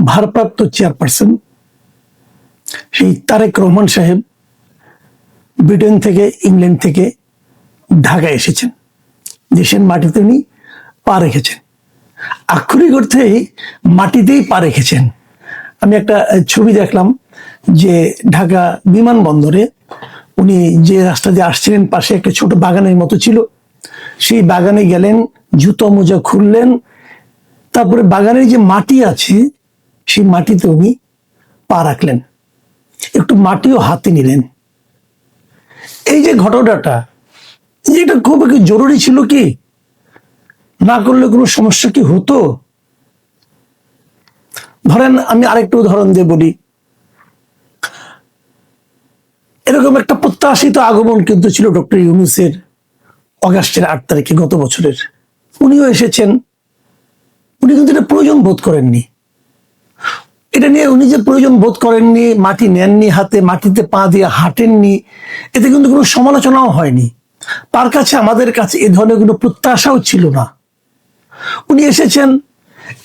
ভারপ্রাপ্ত চেয়ারপারসন সেই তারেক রহমান সাহেব ব্রিটেন থেকে, ইংল্যান্ড থেকে ঢাকায় এসেছেন। দেশের মাটিতে উনি পা রেখেছেন, আক্ষরিক অর্থেই মাটিতেই পা রেখেছেন। আমি একটা ছবি দেখলাম যে ঢাকা বিমানবন্দরে উনি যে রাস্তা দিয়ে আসছিলেন, পাশে একটা ছোট বাগানের মতো ছিল, সেই বাগানে গেলেন, জুতো মোজা খুললেন, তারপরে বাগানের যে মাটি আছে সেই মাটিতে উনি পা রাখলেন, একটু মাটিও হাতে নিলেন। এই যে ঘটনাটা, এটা খুব জরুরি ছিল কি? না করলে কোনো সমস্যা কি হতো? ধরেন আমি আরেকটা উদাহরণ দিয়ে বলি, এরকম একটা প্রত্যাশিত আগমন কিন্তু ছিল ডক্টর ইউনূসের অগাস্টের 8 তারিখে গত বছরের। উনিও এসেছেন, উনি কিন্তু এটা প্রয়োজন বোধ করেননি। এটা নিয়ে উনি যে প্রয়োজন বোধ করেননি, মাটি নেননি হাতে, মাটিতে পা দিয়ে হাঁটেননি, এতে কিন্তু কোনো সমালোচনাও হয়নি। তার কাছে, আমাদের কাছে এ ধরনের কোনো প্রত্যাশাও ছিল না। উনি এসেছেন,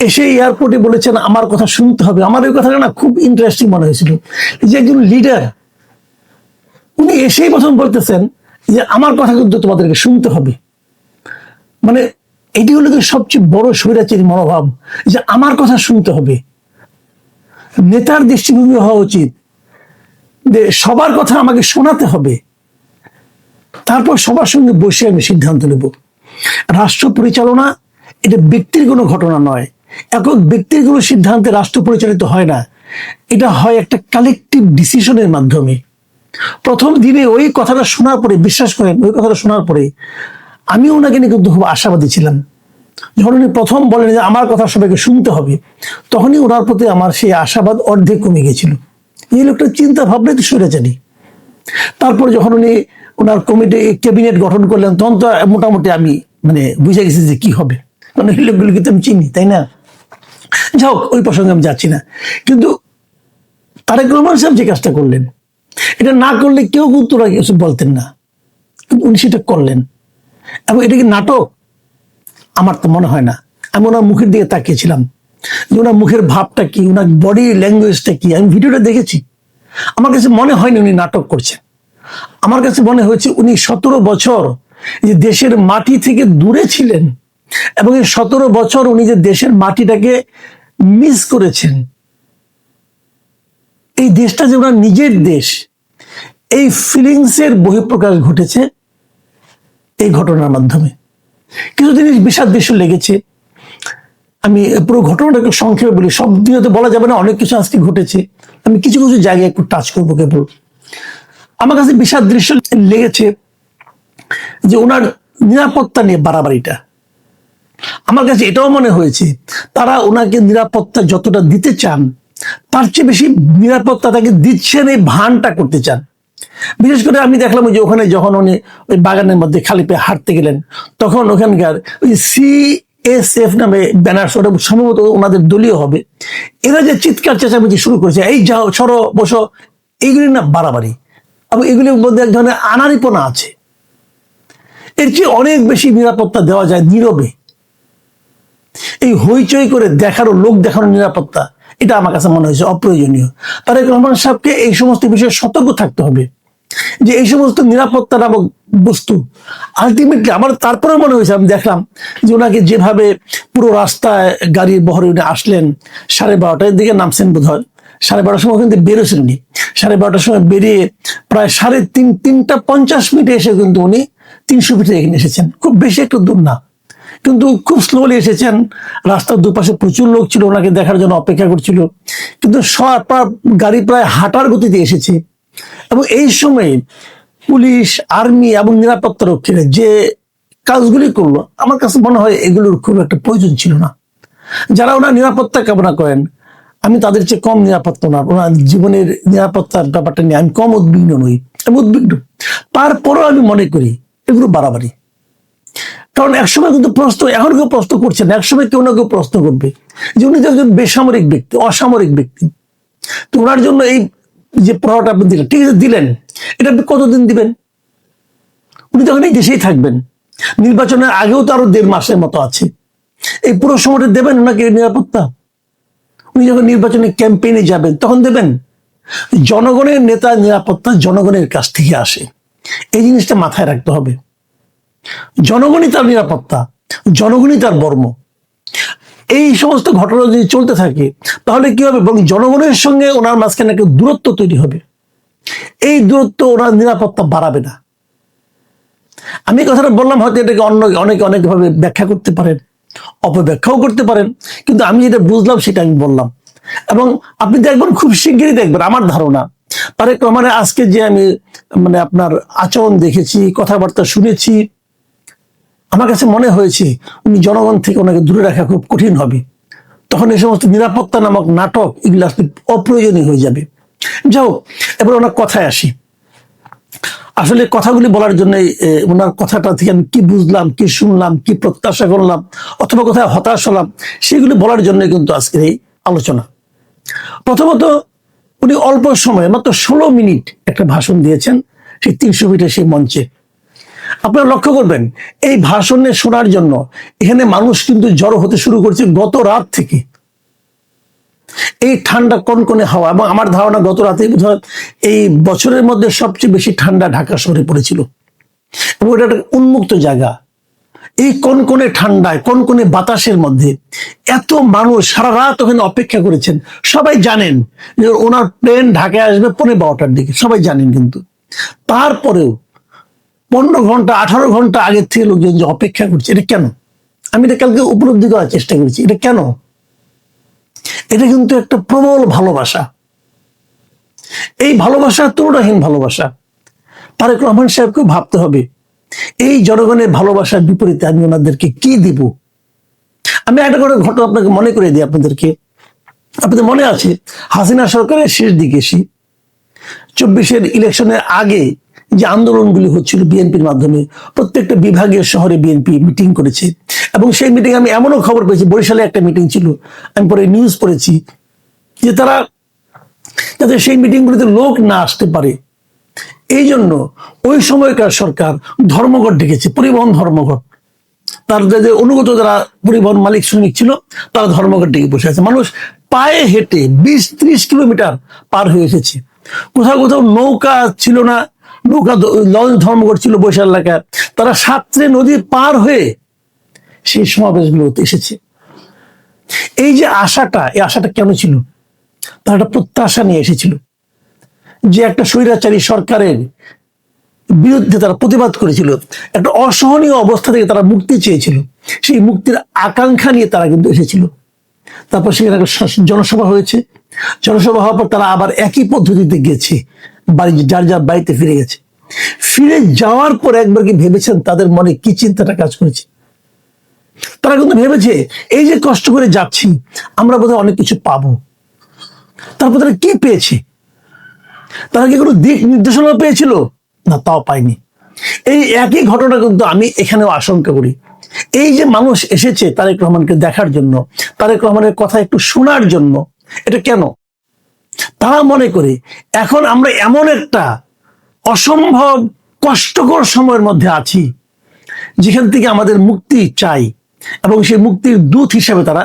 এসে এয়ারপোর্টে বলেছেন আমার কথা শুনতে হবে। আমার এই কথাটা না খুব ইন্টারেস্টিং মনে হয়েছিল, যে একজন লিডার উনি এসেই প্রথম বলতেছেন যে আমার কথা কিন্তু তোমাদেরকে শুনতে হবে। মানে এটি হলো সবচেয়ে বড় স্বৈরাচারী মনোভাব, যে আমার কথা শুনতে হবে। নেতার দৃষ্টিভঙ্গি হওয়া উচিত যে সবার কথা আমাকে শোনাতে হবে, তারপর সবার সঙ্গে বসে আমি সিদ্ধান্ত নেব। রাষ্ট্র পরিচালনা এটা ব্যক্তির কোনো ঘটনা নয়, একক ব্যক্তির কোনো সিদ্ধান্তে রাষ্ট্র পরিচালিত হয় না, এটা হয় একটা কালেকটিভ ডিসিশনের মাধ্যমে। প্রথম দিনে ওই কথাটা শোনার পরে, বিশ্বাস করেন, ওই কথাটা শোনার পরে আমি ওনাকে নিয়ে কিন্তু খুব আশাবাদী ছিলাম। যখন উনি প্রথম বলেন যে আমার কথা সবাইকে শুনতে হবে, তখনই ওনার প্রতি আমার সেই আশাবাদ অর্ধেক কমে গেছিল। এই লোকটা চিন্তা ভাবনাই তো সরেছেনি। তারপর যখন উনি ওনার কমিটি ক্যাবিনেট গঠন করলেন, তখন তো মোটামুটি আমি বুঝে গেছি যে কি হবে, কারণ এই লোকগুলোকে তো আমি চিনি, তাই না? যাই হোক, ওই প্রসঙ্গে আমি যাচ্ছি না। কিন্তু তারেক রহমান সাহেব যে কাজটা করলেন, এটা না করলে কেউ কিন্তু ওরা কিছু বলতেন না, কিন্তু উনি সেটা করলেন। এবং এটা কি নাটক? আমার তো মনে হয় না। আমি ওনার মুখের দিকে তাকিয়েছিলাম যে ওনার মুখের ভাবটা কি, ওনার বডি ল্যাঙ্গুয়েজটা কি। আমি ভিডিওটা দেখেছি, আমার কাছে মনে হয়নি উনি নাটক করছেন। আমার কাছে মনে হয়েছে উনি 17 বছর যে দেশের মাটি থেকে দূরে ছিলেন, এবং এই 17 বছর উনি যে দেশের মাটিটাকে মিস করেছেন, এই দেশটা যে ওনার নিজের দেশ, এই ফিলিংসের বহিঃপ্রকাশ ঘটেছে এই ঘটনার মাধ্যমে। কিছু জিনিস বিষাদ দৃশ্য লেগেছে। আমি পুরো ঘটনাটাকে সংক্ষেপে বলি, সব দিনে তো বলা যাবে না, অনেক কিছু আজকে ঘটেছে। আমি কিছু কিছু জায়গায় একটু টাচ করবো কেবল। আমার কাছে বিষাদ দৃশ্য লেগেছে যে ওনার নিরাপত্তা নিয়ে বাড়াবাড়িটা। আমার কাছে এটাও মনে হয়েছে তারা ওনাকে নিরাপত্তা যতটা দিতে চান, তার চেয়ে বেশি নিরাপত্তা তাকে দিচ্ছেন এই ভানটা করতে চান। বিশেষ করে আমি দেখলাম যে ওখানে যখন উনি ওই বাগানের মধ্যে খালি পেয়ে হাঁটতে গেলেন, তখন ওখানকার ওই CSF নামে ব্যানার, ওটা সম্ভবত ওনাদের দলীয় হবে, এরা যে চিৎকার চেঁচামেচি শুরু করেছে, এই যাও, সরো, বসো, এইগুলি না বাড়াবাড়ি, এবং এগুলির মধ্যে এক ধরনের আনাড়িপনা আছে। এর চেয়ে অনেক বেশি নিরাপত্তা দেওয়া যায় নীরবে। এই হইচই করে দেখারও, লোক দেখানোর নিরাপত্তা, এটা আমার কাছে মনে হয়েছে অপ্রয়োজনীয়। তারেক রহমান সাহেবকে এই সমস্ত বিষয়ে সতর্ক থাকতে হবে, যে এই সমস্ত নিরাপত্তা নামক বস্তু আলটিমেটলি আমার তারপরে মনে হয়েছে, আমি দেখলাম যে ওনাকে যেভাবে পুরো রাস্তায় গাড়ির বহরে উনি আসলেন, 12:30টার দিকে নামছেন বোধ হয়, 12:30টার সময় কিন্তু বেরোছেন উনি, 12:30টার সময় বেরিয়ে প্রায় 3:50 এসে কিন্তু উনি 300 ফিটে এখানে এসেছেন। খুব বেশি একটু দূর না, কিন্তু খুব স্লোলি এসেছেন। রাস্তার দুপাশে প্রচুর লোক ছিল, ওনাকে দেখার জন্য অপেক্ষা করছিল, কিন্তু গাড়ি প্রায় হাঁটার গতিতে এসেছে। এবং এই সময় পুলিশ, আর্মি এবং নিরাপত্তা রক্ষীরা যে কাজগুলি করলো, আমার কাছে মনে হয় এগুলোর খুব একটা প্রয়োজন ছিল না। যারা ওনার নিরাপত্তা কামনা করেন, আমি তাদের চেয়ে কম নিরাপত্তা না, ওনার জীবনের নিরাপত্তার ব্যাপারটা নিয়ে আমি কম উদ্বিগ্ন নই, আমি উদ্বিগ্ন। তারপরেও আমি মনে করি এগুলো বাড়াবাড়ি। কারণ একসময় কিন্তু প্রশ্ন, এখন কেউ প্রশ্ন করছে না, একসময় কেউ না কেউ প্রশ্ন করবে যে উনি তো একজন বেসামরিক ব্যক্তি, অসামরিক ব্যক্তি, তো ওনার জন্য এই যে প্রভাবটা আপনি দিলেন, ঠিক আছে দিলেন, এটা আপনি কতদিন দিবেন? উনি তখন এই দেশেই থাকবেন, নির্বাচনের আগেও তো আরো 1.5 মাসের মতো আছে, এই পুরো সময়টা দেবেন ওনাকে নিরাপত্তা? উনি যখন নির্বাচনী ক্যাম্পেইনে যাবেন তখন দেবেন? জনগণের নেতা নিরাপত্তা জনগণের কাছ থেকে আসে, এই জিনিসটা মাথায় রাখতে হবে। জনগণই তার নিরাপত্তা, জনগণই তার বর্ম। এই সমস্ত ঘটনা যদি চলতে থাকে তাহলে কি হবে, এবং জনগণের সঙ্গে ওনার মাঝখানে একটা দূরত্ব তৈরি হবে। এই দূরত্ব ওনার নিরাপত্তা বাড়াবে না। আমি কথাটা বললাম, হয়তো এটাকে অনেকে অনেকভাবে ব্যাখ্যা করতে পারেন, অপব্যাখ্যাও করতে পারেন, কিন্তু আমি যেটা বুঝলাম সেটা আমি বললাম। এবং আপনি দেখবেন, খুব শিগগিরই দেখবেন, আমার ধারণা তারেক রহমানের আজকে যে আমি আপনার আচরণ দেখেছি, কথাবার্তা শুনেছি, আমার কাছে মনে হয়েছে উনি জনগণ থেকে ওনাকে দূরে রাখা খুব কঠিন হবে। তখন এই সমস্ত নিরাপত্তা নামক নাটক এগুলো আসলে অপ্রয়োজনীয় হয়ে যাবে। যাও, এবার ওনার কথায় আসি। আসলে কথাগুলি বলার জন্য ওনার কথাটা থেকে আমি কি বুঝলাম, কি শুনলাম, কি প্রত্যাশা করলাম, অথবা কোথায় হতাশ হলাম, সেগুলি বলার জন্য কিন্তু আজকের এই আলোচনা। প্রথমত, উনি অল্প সময়ে মাত্র 16 মিনিট একটা ভাষণ দিয়েছেন সেই 300 ফিটের সেই মঞ্চে। আপনারা লক্ষ্য করবেন, এই ভাষণে শোনার জন্য এখানে মানুষ কিন্তু জড়ো হতে শুরু করছে গত রাত থেকে। এই ঠান্ডা কনকনে হাওয়া, এবং আমার ধারণা গত রাতে বোধহয় এই বছরের মধ্যে সবচেয়ে বেশি ঠান্ডা ঢাকা শহরে পড়েছিল, এবং এটা একটা উন্মুক্ত জায়গা। এই কনকনে ঠান্ডায়, কনকনে বাতাসের মধ্যে এত মানুষ সারা রাত ওখানে অপেক্ষা করেছেন। সবাই জানেন যে ওনার প্লেন ঢাকায় আসবে 12:15টার দিকে, সবাই জানেন, কিন্তু তারপরেও 15 ঘন্টা 18 ঘন্টা আগের থেকে লোকজন যে অপেক্ষা করছে, এটা কেন? আমি এটা কালকে উপলব্ধি করার চেষ্টা করেছি, এটা কেন? এটা কিন্তু একটা প্রবল ভালোবাসা। এই ভালোবাসা তুলনাহীন ভালোবাসা। তারেক রহমান সাহেবকে ভাবতে হবে, এই জনগণের ভালোবাসার বিপরীতে আমি ওনাদেরকে কি দিব। আমি একটা করে ঘটনা আপনাকে মনে করে দিই আপনাদেরকে। আপনাদের মনে আছে, হাসিনা সরকারের শেষ দিকে এসে 24-এর ইলেকশনের আগে যে আন্দোলনগুলি হচ্ছিল বিএনপির মাধ্যমে, প্রত্যেকটা বিভাগীয় শহরে বিএনপি মিটিং করেছে, এবং সেই মিটিং আমি এমনও খবর পেয়েছি, বরিশালে একটা মিটিং ছিল, আমি পরে নিউজ পড়েছি যে তারা যাতে সেই মিটিংগুলিতে লোক না আসতে পারে, এই জন্য ওই সময়কার সরকার ধর্মঘট ডেকেছে, পরিবহন ধর্মঘট। তার যে অনুগত যারা পরিবহন মালিক শ্রমিক ছিল, তারা ধর্মঘট ডেকে বসে আছে। মানুষ পায়ে হেঁটে 20-30 কিলোমিটার পার হয়ে এসেছে। কোথাও কোথাও নৌকা ছিল না, নৌকা লঞ্চ ধর্মঘট ছিল বরিশাল এলাকায়। তারা সাঁতরে নদী পার হয়ে সেই সমাবেশগুলোতে এসেছে। এই যে আশাটা, এই আশাটা কেন ছিল? তারা একটা প্রত্যাশা নিয়ে এসেছিল যে একটা স্বৈরাচারী সরকারের বিরুদ্ধে তারা প্রতিবাদ করেছিল, একটা অসহনীয় অবস্থা থেকে তারা মুক্তি চেয়েছিল। সেই মুক্তির আকাঙ্ক্ষা নিয়ে তারা কিন্তু এসেছিল। তারপর সেখানে একটা জনসভা হয়েছে। জনসভা হওয়ার পর তারা আবার একই পদ্ধতিতে গেছে, বাড়ি যার যার বাড়িতে ফিরে গেছে। ফিরে যাওয়ার পর একবার কি ভেবেছেন তাদের মনে কি চিন্তাটা কাজ করেছে? তারা কিন্তু ভেবেছে, এই যে কষ্ট করে যাচ্ছি, আমরা বোধহয় অনেক কিছু পাবো। তারপর তারা কি পেয়েছে? তারা কি কোনো দিক নির্দেশনা পেয়েছিল? না, তাও পায়নি। এই একই ঘটনা কিন্তু আমি এখানেও আশঙ্কা করি। এই যে মানুষ এসেছে তারেক রহমানকে দেখার জন্য, তারেক রহমানের কথা একটু শোনার জন্য, এটা কেন? তারা মনে করে এখন আমরা এমন একটা অসম্ভব কষ্টকর সময়ের মধ্যে আছি যেখান থেকে আমাদের মুক্তি চাই, এবং সেই মুক্তির দূত হিসেবে তারা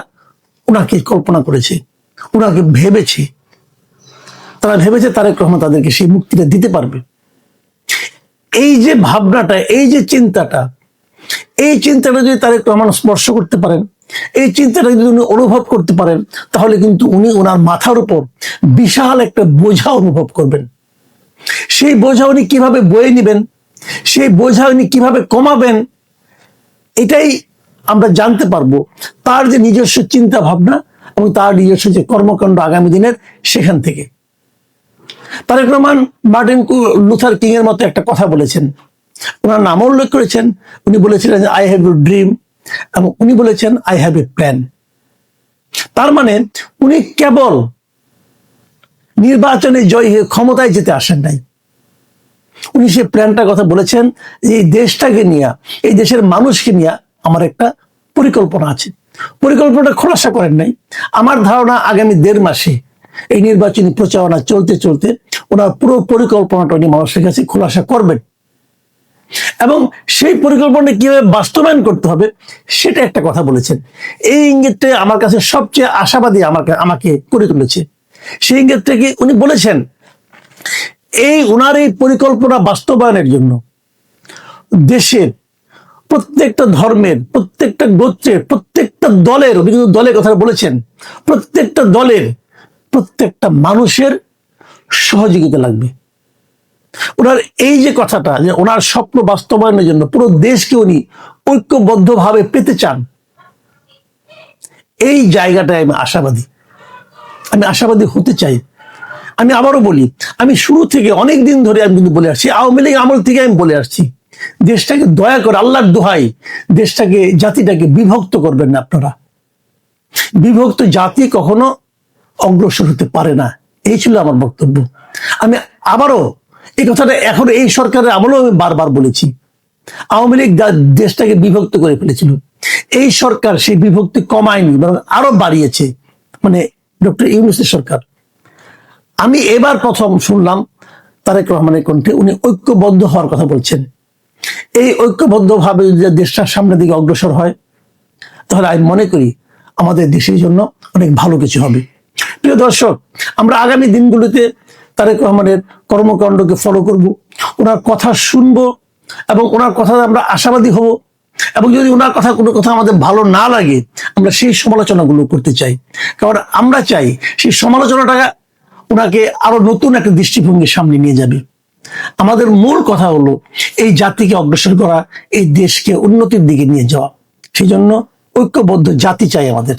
ওনাকে কল্পনা করেছে, ওনাকে ভেবেছে। তারা ভেবেছে তারেক রহমান তাদেরকে সেই মুক্তিটা দিতে পারবে। এই যে ভাবনাটা, এই যে চিন্তাটা, এই চিন্তাটা যদি তারেক রহমান স্পর্শ করতে পারেন, এই চিন্তাটা যদি উনি অনুভব করতে পারেন, তাহলে কিন্তু উনি ওনার মাথার উপর বিশাল একটা বোঝা অনুভব করবেন। সেই বোঝা উনি কিভাবে বয়ে নেবেন, সেই বোঝা উনি কিভাবে কমাবেন, এটাই আমরা জানতে পারবো তার যে নিজস্ব চিন্তা ভাবনা এবং তার নিজস্ব যে কর্মকাণ্ড আগামী দিনের, সেখান থেকে। Tarique Rahman Martin Luther King এর মতো একটা কথা বলেছেন, ওনার নাম উল্লেখ করেছেন। উনি বলেছিলেন আই হ্যাভ এ ড্রিম, এবং উনি বলেছেন আই হ্যাভ এ প্ল্যান। তার মানে উনি কেবল নির্বাচনে জয়ী হয়ে ক্ষমতায় যেতে আসেন নাই, উনি সেই প্ল্যানটার কথা বলেছেন যে এই দেশটাকে নিয়ে, এই দেশের মানুষকে নিয়ে আমার একটা পরিকল্পনা আছে। পরিকল্পনাটা খোলাসা করেন নাই। আমার ধারণা আগামী 1.5 মাসে এই নির্বাচনী প্রচারণা চলতে চলতে ওনার পুরো পরিকল্পনাটা উনি মানুষের কাছে খোলাসা করবেন। এবং সেই পরিকল্পনা কিভাবে বাস্তবায়ন করতে হবে সেটা একটা কথা বলেছেন। এই ইঙ্গিতটা আমার কাছে সবচেয়ে আশাবাদী আমাকে করে তুলেছে। সেই ইঙ্গিতটাকে উনি বলেছেন, ওনার এই পরিকল্পনা বাস্তবায়নের জন্য দেশের প্রত্যেকটা ধর্মের, প্রত্যেকটা গোত্রের, প্রত্যেকটা দলের, উনি কিন্তু দলের কথা বলেছেন, প্রত্যেকটা দলের, প্রত্যেকটা মানুষের সহযোগিতা লাগবে। ওনার এই যে কথাটা, যে ওনার স্বপ্ন বাস্তবায়নের জন্য পুরো দেশকে উনি ঐক্যবদ্ধভাবে পেতে চান, এই জায়গাটায় আমি আশাবাদী হতে চাই। আমি আবারও বলি, আমি শুরু থেকে অনেক দিন ধরে আমি কিন্তু বলে আসছি, আওয়ামী লীগ আমল থেকে আমি বলে আসছি, দেশটাকে দয়া করে, আল্লাহর দোহাই, দেশটাকে, জাতিটাকে বিভক্ত করবেন না আপনারা। বিভক্ত জাতি কখনো অগ্রসর হতে পারে না, এই ছিল আমার বক্তব্য। আমি আবারও এই কথাটা এখন এই সরকারের আমলেও আমি বারবার বলেছি, আওয়ামী লীগ দেশটাকে বিভক্ত করে ফেলেছিল, এই সরকার সেই বিভক্তি কমায়নি, বরং আরো বাড়িয়েছে, মানে ডক্টর ইউনূসের সরকার। আমি এবার প্রথম শুনলাম তারেক রহমানের কণ্ঠে উনি ঐক্যবদ্ধ হওয়ার কথা বলছেন। এই ঐক্যবদ্ধভাবে যদি দেশটার সামনের দিকে অগ্রসর হয়, তাহলে আমি মনে করি আমাদের দেশের জন্য অনেক ভালো কিছু হবে। প্রিয় দর্শক, আমরা আগামী দিনগুলোতে তারেক রহমানের কর্মকাণ্ডকে ফলো করব, ওনার কথা শুনবো এবং ওনার কথা আমরা আশাবাদী হব, এবং যদি ওনার কোনো কথা আমাদের ভালো না লাগে, আমরা সেই সমালোচনাগুলো করতে চাই। কারণ আমরা চাই সেই সমালোচনাটা ওনাকে আরো নতুন একটা দৃষ্টিভঙ্গির সামনে নিয়ে যাবে। আমাদের মূল কথা হলো এই জাতিকে অগ্রসর করা, এই দেশকে উন্নতির দিকে নিয়ে যাওয়া। সেই জন্য ঐক্যবদ্ধ জাতি চাই আমাদের।